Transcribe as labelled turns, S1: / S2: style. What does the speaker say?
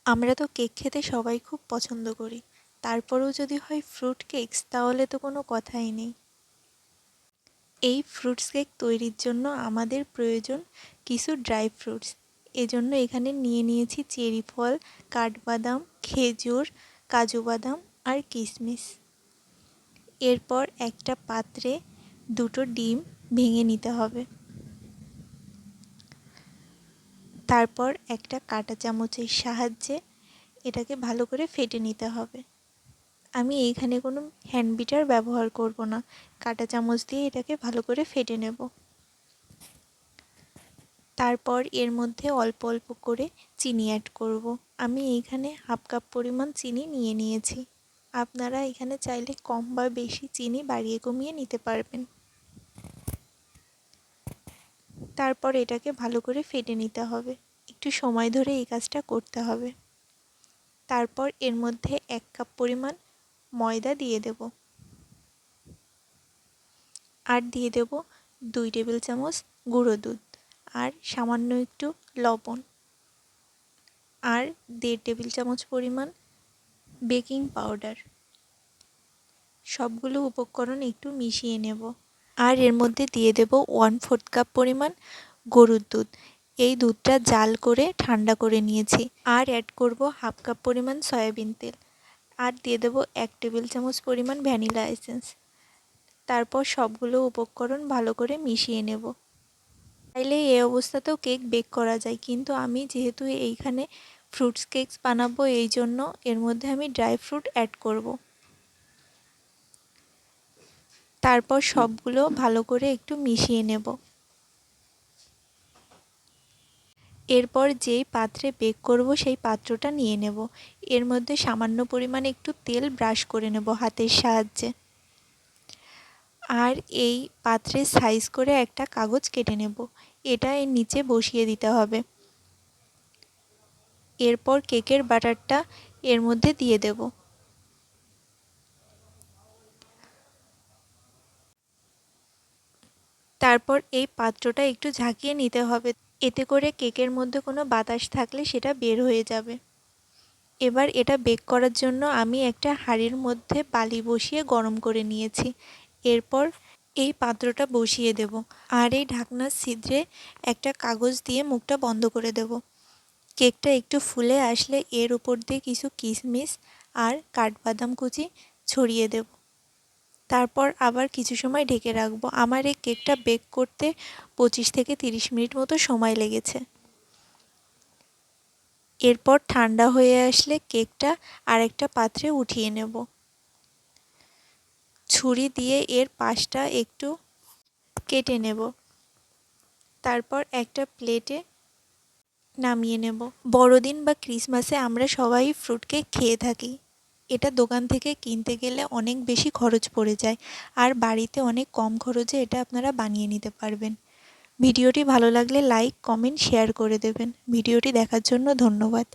S1: আমরা তো কেক খেতে সবাই খুব পছন্দ করি, তারপরেও যদি হয় ফ্রুট কেকস তাহলে তো কোনো কথাই নেই। এই ফ্রুটস কেক তৈরির জন্য আমাদের প্রয়োজন কিছু ড্রাই ফ্রুটস। এজন্য এখানে নিয়ে নিয়েছি চেরি ফল, কাঠবাদাম, খেজুর, কাজু বাদাম আর কিশমিশ। এরপর একটা পাত্রে 2টো ডিম ভেঙে নিতে হবে। তারপর একটা কাঁটা চামচের সাহায্যে এটাকে ভালো করে ফেটে নিতে হবে। আমি এইখানে কোনো হ্যান্ড বিটার ব্যবহার করব না, কাঁটা চামচ দিয়ে এটাকে ভালো করে ফেটে নেব। তারপর এর মধ্যে অল্প অল্প করে চিনি অ্যাড করব। আমি এইখানে হাফ কাপ পরিমাণ চিনি নিয়ে নিয়েছি। আপনারা এখানে চাইলে কম বা বেশি চিনি বাড়িয়ে কমিয়ে নিতে পারবেন। তারপর এটাকে ভালো করে ফেটে নিতে হবে। একটু সময় ধরে এই কাজটা করতে হবে। তারপর এর মধ্যে 1 কাপ পরিমাণ ময়দা দিয়ে দেব। আর দিয়ে দেব 2 টেবিল চামচ গুঁড়ো দুধ আর সামান্য একটু লবণ আর 1.5 টেবিল চামচ পরিমাণ বেকিং পাউডার। সবগুলো উপকরণ একটু মিশিয়ে নেব। আর এর মধ্যে দিয়ে দেব 1/4 কাপ পরিমাণ গরুর দুধ। এই দুধটা জাল করে ঠান্ডা করে নিয়েছি। আর অ্যাড করব হাফ কাপ পরিমাণ সয়াবিন তেল। আর দিয়ে দেব 1 টেবিল চামচ পরিমাণ ভ্যানিলা এসেন্স। তারপর সবগুলো উপকরণ ভালো করে মিশিয়ে নেব। চাইলে এই অবস্থাতেও কেক বেক করা যায়, কিন্তু আমি যেহেতু এইখানে ফ্রুটস কেকস বানাবো এই জন্য এর মধ্যে আমি ড্রাই ফ্রুট অ্যাড করব। তারপর সবগুলো ভালো করে একটু মিশিয়ে নেব। এরপর যেই পাত্রে বেক করব সেই পাত্রটা নিয়ে নেব। এর মধ্যে সামান্য পরিমাণে একটু তেল ব্রাশ করে নেব হাতের সাহায্যে। আর এই পাত্রের সাইজ করে একটা কাগজ কেটে নেব। এটা এর নিচে বসিয়ে দিতে হবে। এরপর কেকের ব্যাটারটা এর মধ্যে দিয়ে দেব। তারপর এই পাত্রটা একটু ঝাঁকিয়ে নিতে হবে, এতে করে কেকের মধ্যে কোনো বাতাস থাকলে সেটা বের হয়ে যাবে। এবার এটা বেক করার জন্য আমি একটা হাঁড়ির মধ্যে বালি বসিয়ে গরম করে নিয়েছি। এরপর এই পাত্রটা বসিয়ে দেব আর এই ঢাকনার ছিদ্রে একটা কাগজ দিয়ে মুখটা বন্ধ করে দেব। কেকটা একটু ফুলে আসলে এর উপর দিয়ে কিছু কিশমিশ আর কাঠবাদাম কুচি ছড়িয়ে দেব। তারপর আবার কিছু সময় ঢেকে রাখবো। আমার এই কেকটা বেক করতে 25 থেকে 30 মিনিট মতো সময় লেগেছে। এরপর ঠান্ডা হয়ে আসলে কেকটা আরেকটা পাত্রে উঠিয়ে নেব। ছুরি দিয়ে এর পাশটা একটু কেটে নেব। তারপর একটা প্লেটে নামিয়ে নেব। বড়দিন বা ক্রিসমাসে আমরা সবাই ফ্রুট কেক খেয়ে থাকি। এটা দোকান থেকে কিনতে গেলে অনেক বেশি খরচ পড়ে যায়, আর বাড়িতে অনেক কম খরচে এটা আপনারা বানিয়ে নিতে পারবেন। ভিডিওটি ভালো লাগলে লাইক, কমেন্ট, শেয়ার করে দেবেন। ভিডিওটি দেখার জন্য ধন্যবাদ।